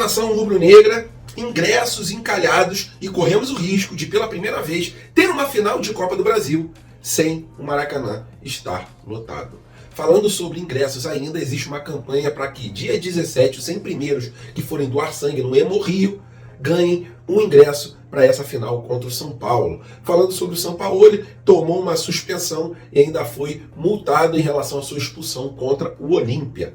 nação rubro-negra, ingressos encalhados e corremos o risco de, pela primeira vez, ter uma final de Copa do Brasil sem o Maracanã estar lotado. Falando sobre ingressos ainda, existe uma campanha para que dia 17 os 100 primeiros que forem doar sangue no Hemorrio ganhem um ingresso para essa final contra o São Paulo. Falando sobre o Sampaoli, tomou uma suspensão e ainda foi multado em relação à sua expulsão contra o Olímpia.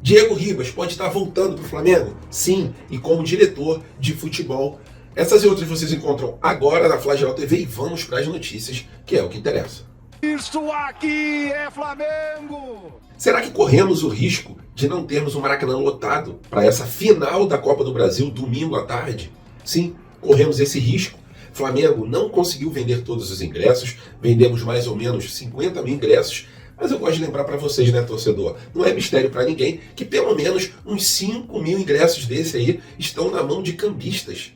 Diego Ribas pode estar voltando para o Flamengo? Sim, e como diretor de futebol. Essas e outras vocês encontram agora na Flagel TV e vamos para as notícias, que é o que interessa. Isso aqui é Flamengo! Será que corremos o risco de não termos o Maracanã lotado para essa final da Copa do Brasil domingo à tarde? Sim, corremos esse risco. Flamengo não conseguiu vender todos os ingressos, vendemos mais ou menos 50 mil ingressos, mas eu gosto de lembrar para vocês, né, torcedor? Não é mistério para ninguém que pelo menos uns 5 mil ingressos desse aí estão na mão de cambistas.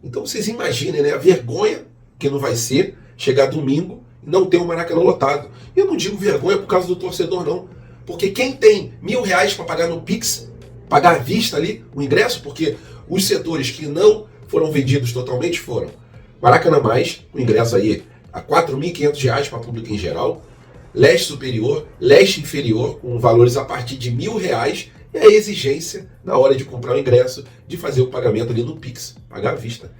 Então vocês imaginem, né, a vergonha que não vai ser chegar domingo e não ter o Maracanã lotado. E eu não digo vergonha por causa do torcedor, não. Porque quem tem R$1.000 para pagar no Pix, pagar à vista ali o ingresso, porque os setores que não foram vendidos totalmente foram Maracanã Mais, o ingresso aí a R$4.500 para público em geral, Leste Superior, Leste Inferior, com valores a partir de R$1.000, e a exigência, na hora de comprar o ingresso, de fazer o pagamento ali no Pix, pagar à vista.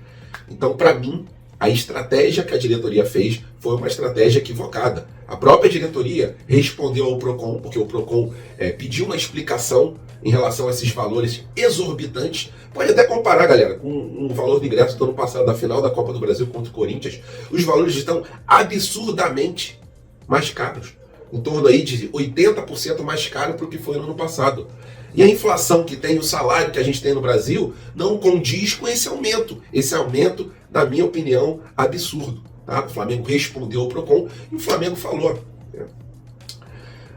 Então, para mim, a estratégia que a diretoria fez foi uma estratégia equivocada. A própria diretoria respondeu ao Procon, porque o Procon pediu uma explicação em relação a esses valores exorbitantes. Pode até comparar, galera, com o valor do ingresso do ano passado, da final da Copa do Brasil contra o Corinthians. Os valores estão absurdamente mais caros, em torno aí de 80% mais caro para o que foi no ano passado. E a inflação que tem, o salário que a gente tem no Brasil, não condiz com esse aumento. Esse aumento, na minha opinião, absurdo. Tá? O Flamengo respondeu ao Procon e o Flamengo falou.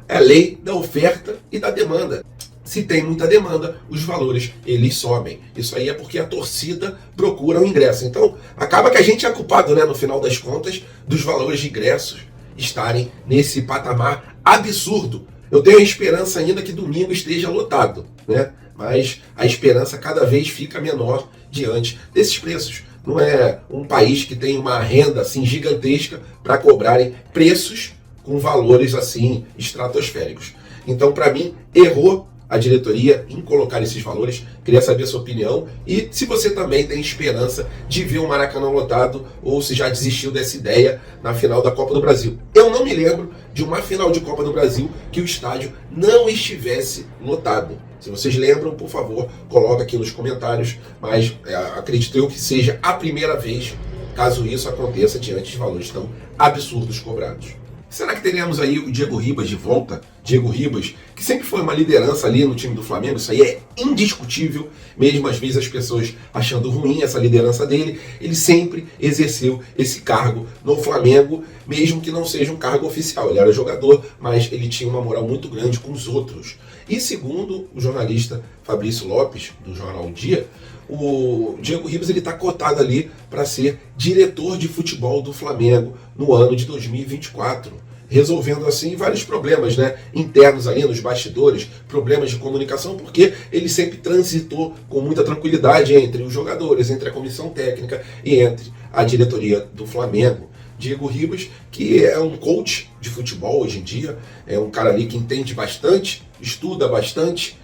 É a lei da oferta e da demanda. Se tem muita demanda, os valores eles sobem. Isso aí é porque a torcida procura o ingresso. Então, acaba que a gente é culpado, né, no final das contas, dos valores de ingressos estarem nesse patamar absurdo. Eu tenho a esperança ainda que domingo esteja lotado, né? Mas a esperança cada vez fica menor diante desses preços. Não é um país que tem uma renda assim gigantesca para cobrarem preços com valores assim estratosféricos. Então, para mim, errou a diretoria em colocar esses valores. Queria saber a sua opinião e se você também tem esperança de ver o Maracanã lotado ou se já desistiu dessa ideia na final da Copa do Brasil. Eu não me lembro de uma final de Copa do Brasil que o estádio não estivesse lotado. Se vocês lembram, por favor, coloca aqui nos comentários, mas acredito eu que seja a primeira vez caso isso aconteça diante de valores tão absurdos cobrados. Será que teremos aí o Diego Ribas de volta? Diego Ribas, que sempre foi uma liderança ali no time do Flamengo, isso aí é indiscutível, mesmo às vezes as pessoas achando ruim essa liderança dele, ele sempre exerceu esse cargo no Flamengo, mesmo que não seja um cargo oficial. Ele era jogador, mas ele tinha uma moral muito grande com os outros. E segundo o jornalista Fabrício Lopes, do jornal O Dia, o Diego Ribas está cotado ali para ser diretor de futebol do Flamengo no ano de 2024, resolvendo assim vários problemas, né, internos ali nos bastidores, problemas de comunicação, porque ele sempre transitou com muita tranquilidade entre os jogadores, entre a comissão técnica e entre a diretoria do Flamengo. Diego Ribas, que é um coach de futebol hoje em dia, é um cara ali que entende bastante, estuda bastante,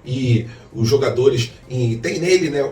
e os jogadores têm nele, né,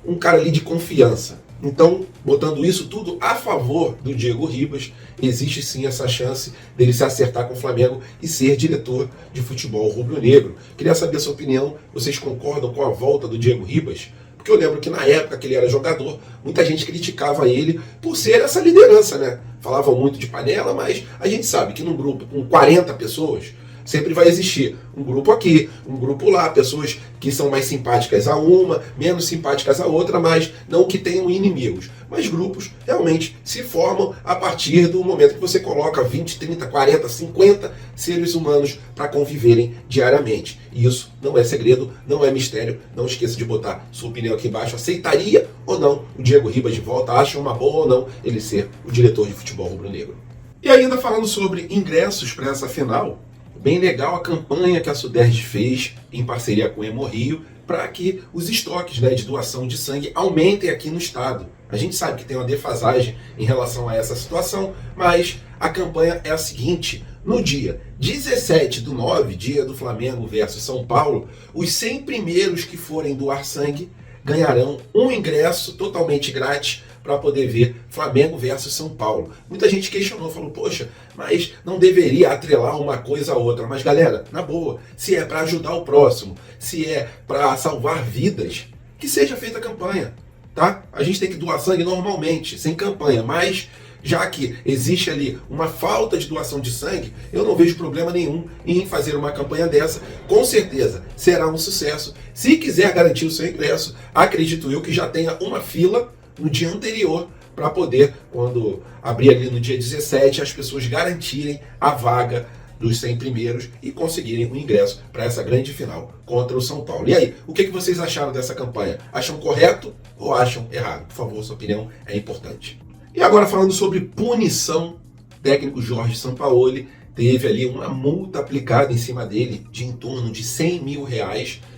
um cara ali de confiança. Então, botando isso tudo a favor do Diego Ribas, existe sim essa chance dele se acertar com o Flamengo e ser diretor de futebol rubro-negro. Queria saber a sua opinião, vocês concordam com a volta do Diego Ribas? Porque eu lembro que na época que ele era jogador, muita gente criticava ele por ser essa liderança, né? Falavam muito de panela, mas a gente sabe que num grupo com 40 pessoas, sempre vai existir um grupo aqui, um grupo lá, pessoas que são mais simpáticas a uma, menos simpáticas a outra, mas não que tenham inimigos. Mas grupos realmente se formam a partir do momento que você coloca 20, 30, 40, 50 seres humanos para conviverem diariamente. E isso não é segredo, não é mistério. Não esqueça de botar sua opinião aqui embaixo. Aceitaria ou não o Diego Ribas de volta? Acha uma boa ou não ele ser o diretor de futebol rubro-negro? E ainda falando sobre ingressos para essa final, bem legal a campanha que a Suderj fez em parceria com o Hemorrio para que os estoques, né, de doação de sangue aumentem aqui no estado. A gente sabe que tem uma defasagem em relação a essa situação, mas a campanha é a seguinte: no dia 17/9, dia do Flamengo versus São Paulo, os 100 primeiros que forem doar sangue ganharão um ingresso totalmente grátis para poder ver Flamengo versus São Paulo. Muita gente questionou, falou, poxa, mas não deveria atrelar uma coisa a outra. Mas galera, na boa, se é para ajudar o próximo, se é para salvar vidas, que seja feita a campanha, tá? A gente tem que doar sangue normalmente, sem campanha, mas já que existe ali uma falta de doação de sangue, eu não vejo problema nenhum em fazer uma campanha dessa. Com certeza será um sucesso. Se quiser garantir o seu ingresso, acredito eu que já tenha uma fila no dia anterior para poder, quando abrir ali no dia 17, as pessoas garantirem a vaga dos 100 primeiros e conseguirem o ingresso para essa grande final contra o São Paulo. E aí, o que vocês acharam dessa campanha? Acham correto ou acham errado? Por favor, sua opinião é importante. E agora falando sobre punição, o técnico Jorge Sampaoli teve ali uma multa aplicada em cima dele de em torno de R$100 mil e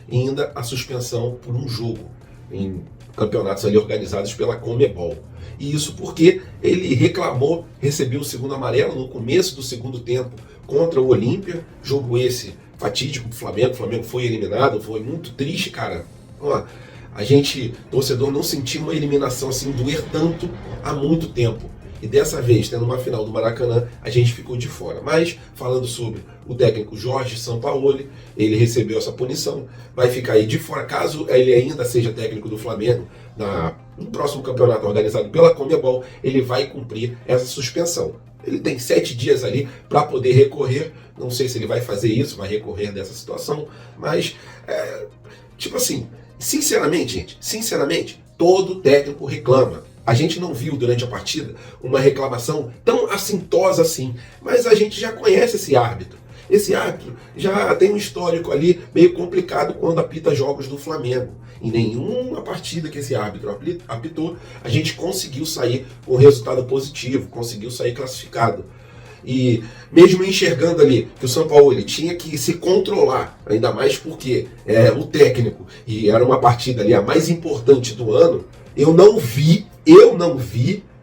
ainda a suspensão por um jogo em campeonatos ali organizados pela Conmebol. E isso porque ele reclamou, recebeu o segundo amarelo no começo do segundo tempo contra o Olímpia, jogo esse fatídico do Flamengo. O Flamengo foi eliminado, foi muito triste, cara. Ó, a gente, torcedor, não sentiu uma eliminação assim, doer tanto há muito tempo. E dessa vez, tendo uma final do Maracanã, a gente ficou de fora. Mas, falando sobre o técnico Jorge Sampaoli, ele recebeu essa punição, vai ficar aí de fora, caso ele ainda seja técnico do Flamengo, no próximo campeonato organizado pela Conmebol, ele vai cumprir essa suspensão. Ele tem 7 dias ali para poder recorrer, não sei se ele vai fazer isso, vai recorrer dessa situação, mas, tipo assim, sinceramente, todo técnico reclama. A gente não viu durante a partida uma reclamação tão assintosa assim, mas a gente já conhece esse árbitro. Esse árbitro já tem um histórico ali meio complicado quando apita jogos do Flamengo. Em nenhuma partida que esse árbitro apitou, a gente conseguiu sair com resultado positivo, conseguiu sair classificado. E mesmo enxergando ali que o São Paulo ele tinha que se controlar, ainda mais porque é o técnico e era uma partida ali a mais importante do ano, eu não vi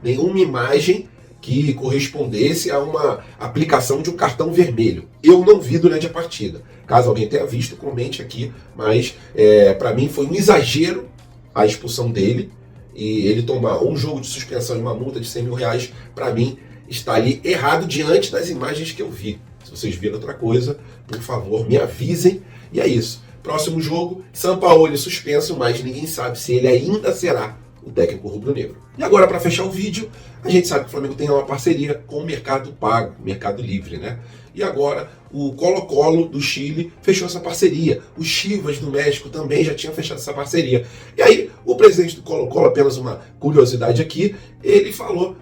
nenhuma imagem que correspondesse a uma aplicação de um cartão vermelho. Eu não vi durante a partida. Caso alguém tenha visto, comente aqui, mas para mim foi um exagero a expulsão dele, e ele tomar um jogo de suspensão e uma multa de R$100 mil, para mim está ali errado diante das imagens que eu vi. Se vocês viram outra coisa, por favor, me avisem. E é isso. Próximo jogo, Sampaoli suspenso, mas ninguém sabe se ele ainda será o técnico rubro-negro. E agora, para fechar o vídeo, a gente sabe que o Flamengo tem uma parceria com o Mercado Pago, Mercado Livre, né? E agora o Colo-Colo do Chile fechou essa parceria. O Chivas do México também já tinha fechado essa parceria. E aí, o presidente do Colo-Colo, apenas uma curiosidade aqui, ele falou: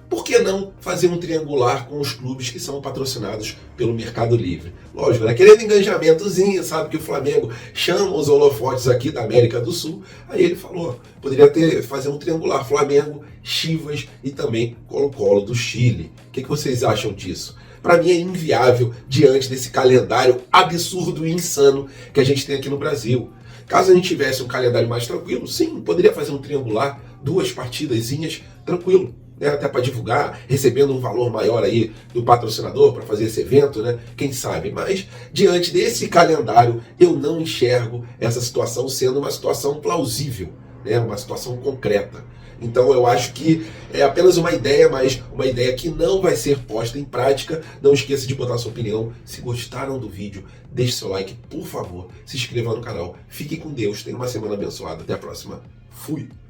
por que não fazer um triangular com os clubes que são patrocinados pelo Mercado Livre? Lógico, né? Querendo engajamentozinho, sabe que o Flamengo chama os holofotes aqui da América do Sul. Aí ele falou, poderia fazer um triangular, Flamengo, Chivas e também Colo-Colo do Chile. O que vocês acham disso? Para mim é inviável diante desse calendário absurdo e insano que a gente tem aqui no Brasil. Caso a gente tivesse um calendário mais tranquilo, sim, poderia fazer um triangular, 2 partidazinhas, tranquilo. Até para divulgar, recebendo um valor maior aí do patrocinador para fazer esse evento, né? Quem sabe? Mas diante desse calendário, eu não enxergo essa situação sendo uma situação plausível, né? Uma situação concreta. Então eu acho que é apenas uma ideia, mas uma ideia que não vai ser posta em prática. Não esqueça de botar sua opinião. Se gostaram do vídeo, deixe seu like, por favor. Se inscreva no canal. Fique com Deus. Tenha uma semana abençoada. Até a próxima. Fui!